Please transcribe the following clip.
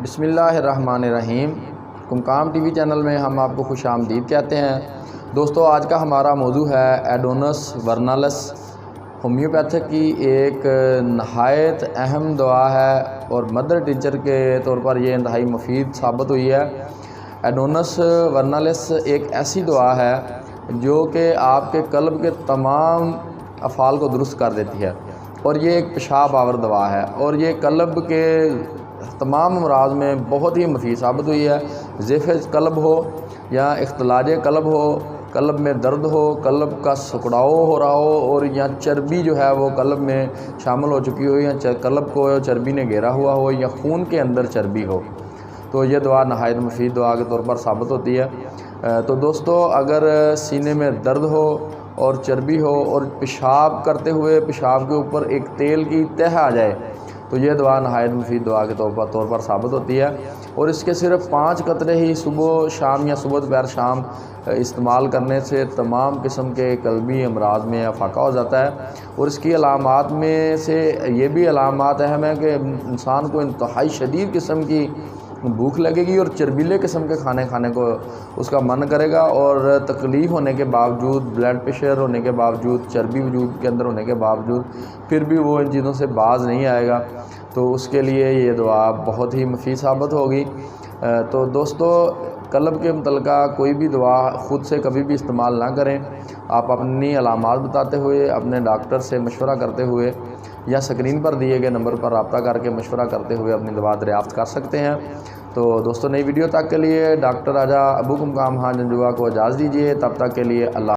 بسم اللہ الرحمن الرحیم۔ کمکام ٹی وی چینل میں ہم آپ کو خوش آمدید کہتے ہیں۔ دوستو، آج کا ہمارا موضوع ہے ایڈونس ورنالس۔ ہومیوپیتھک کی ایک نہایت اہم دوا ہے اور مدر ٹیچر کے طور پر یہ انتہائی مفید ثابت ہوئی ہے۔ ایڈونس ورنالس ایک ایسی دوا ہے جو کہ آپ کے قلب کے تمام افعال کو درست کر دیتی ہے، اور یہ ایک پیشاب آور دوا ہے، اور یہ قلب کے تمام امراض میں بہت ہی مفید ثابت ہوئی ہے۔ ضعف قلب ہو یا اختلاج قلب ہو، قلب میں درد ہو، قلب کا سکڑاؤ ہو رہا ہو، اور یا چربی جو ہے وہ قلب میں شامل ہو چکی ہو، یا قلب کو چربی نے گھیرا ہوا ہو، یا خون کے اندر چربی ہو، تو یہ دعا نہایت مفید دعا کے طور پر ثابت ہوتی ہے۔ تو دوستو، اگر سینے میں درد ہو اور چربی ہو اور پیشاب کرتے ہوئے پیشاب کے اوپر ایک تیل کی تہ آ جائے، تو یہ دعا نہایت مفید دعا کے طور پر ثابت ہوتی ہے، اور اس کے صرف 5 قطرے ہی صبح شام یا صبح دوپہر شام استعمال کرنے سے تمام قسم کے قلبی امراض میں افاقہ ہو جاتا ہے۔ اور اس کی علامات میں سے یہ بھی علامات اہم ہیں کہ انسان کو انتہائی شدید قسم کی بھوک لگے گی، اور چربیلے قسم کے کھانے کو اس کا من کرے گا، اور تکلیف ہونے کے باوجود، بلڈ پریشر ہونے کے باوجود، چربی وجود کے اندر ہونے کے باوجود پھر بھی وہ ان چیزوں سے باز نہیں آئے گا۔ تو اس کے لیے یہ دعا بہت ہی مفید ثابت ہوگی۔ تو دوستو، قلب کے متعلقہ کوئی بھی دعا خود سے کبھی بھی استعمال نہ کریں۔ آپ اپنی علامات بتاتے ہوئے، اپنے ڈاکٹر سے مشورہ کرتے ہوئے، یا اسکرین پر دیے گئے نمبر پر رابطہ کر کے مشورہ کرتے ہوئے اپنی دوا دریافت کر سکتے ہیں۔ تو دوستو، نئی ویڈیو تک کے لیے ڈاکٹر راجہ ابو کمکام خان جنجوا کو اجازت دیجیے۔ تب تک کے لیے اللہ